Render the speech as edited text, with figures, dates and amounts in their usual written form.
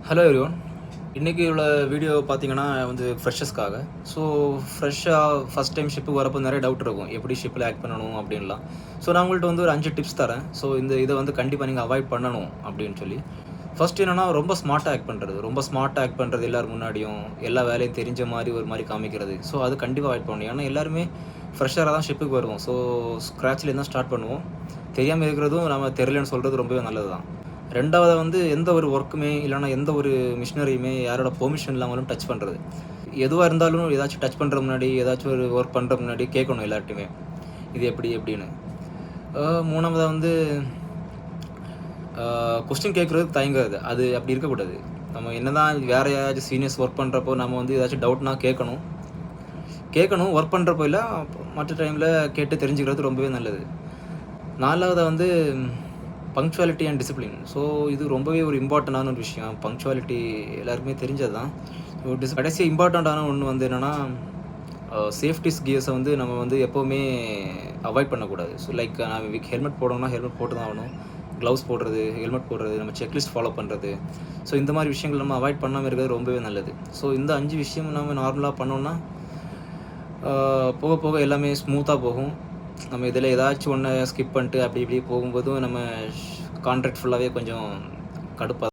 Hello everyone. இன்றைக்கி உள்ள video பார்த்தீங்கன்னா வந்து ஃப்ரெஷர்ஸ்க்காக. ஸோ ஃப்ரெஷ்ஷாக ஃபஸ்ட் டைம் ஷிப்புக்கு வரப்போ நிறைய டவுட் இருக்கும். எப்படி ஷிப்பில் ஆக்ட் பண்ணணும் அப்படின்லாம். ஸோ நான் உங்கள்கிட்ட வந்து ஒரு 5 டிப்ஸ் தரேன். ஸோ இதை வந்து கண்டிப்பாக நீங்கள் அவாய்ட் பண்ணணும் அப்படின்னு சொல்லி. ஃபர்ஸ்ட் என்னன்னா, ரொம்ப ஸ்மார்ட்டா ஆக்ட் பண்றது. ரொம்ப ஸ்மார்ட்டா ஆக்ட் பண்றது எல்லார் முன்னாடியும், எல்லா வேலையும் தெரிஞ்ச மாரி ஒரு மாரி காமிக்கிறது. ஸோ அது கண்டிப்பா அவாய்ட் பண்ணணும். ஏன்னா எல்லாருமே ஃப்ரெஷரா தான் ஷிப்புக்கு வருவோம். ஸோ ஸ்க்ராட்ச்லேருந்து தான் ஸ்டார்ட் பண்ணுவோம். தெரியாம இருக்கிறதும் நம்ம தெரியலன்னு சொல்றது ரொம்பவே நல்லது தான். 2வது வந்து எந்த ஒரு ஒர்க்குமே இல்லன்னா எந்த ஒரு மிஷினரியுமே யாரோட பெர்மிஷன் இல்லாமலும் டச் பண்றது. எதுவா இருந்தாலும் ஏதாச்சும் டச் பண்றதுக்கு முன்னாடி, ஏதாச்சும் ஒரு ஒர்க் பண்றதுக்கு முன்னாடி கேட்கணும் எல்லார்ட்டயுமே. இது எப்படி? எப்படின்னு. 3வதா வந்து கொஸ்டின் கேட்குறதுக்கு தயங்காது. அது அப்படி இருக்கக்கூடாது. நம்ம என்னதான் வேற யாராச்சும் சீனியர்ஸ் ஒர்க் பண்ணுறப்போ நம்ம வந்து ஏதாச்சும் டவுட்னா கேட்கணும். கேட்கணும் ஒர்க் பண்ணுறப்போ இல்ல, மற்ற டைமில் கேட்டு தெரிஞ்சுக்கிறது ரொம்பவே நல்லது. 4வதா வந்து பங்க்சுவாலிட்டி அண்ட் டிசிப்ளின். ஸோ இது ரொம்பவே ஒரு இம்பார்ட்டண்டான ஒரு விஷயம். பங்க்சுவாலிட்டி எல்லாருக்குமே தெரிஞ்சது தான். கடைசி இம்பார்ட்டண்ட்டான ஒன்று வந்து என்னென்னா, சேஃப்டிஸ் கியர்ஸை வந்து நம்ம வந்து எப்போவுமே அவாய்ட் பண்ணக்கூடாது. ஸோ லைக் ஹெல்மெட் போடணும்னா ஹெல்மெட் போட்டு தான் ஆகணும். க்ளவுஸ் போடுறது, ஹெல்மெட் போடுறது, நம்ம செக்லிஸ்ட் ஃபாலோ பண்ணுறது. ஸோ இந்த மாதிரி விஷயங்கள் நம்ம அவாய்ட் பண்ணாமல் இருக்கிறது ரொம்பவே நல்லது. ஸோ இந்த 5 விஷயம் நம்ம நார்மலாக பண்ணோம்னா போக போக எல்லாமே ஸ்மூத்தாக போகும். நம்ம இதில் ஏதாச்சும் ஒன்று ஸ்கிப் பண்ணிட்டு அப்படி இப்படி போகும்போதும் நம்ம கான்ட்ராக்ட் ஃபுல்லாகவே கொஞ்சம் கடுப்பாக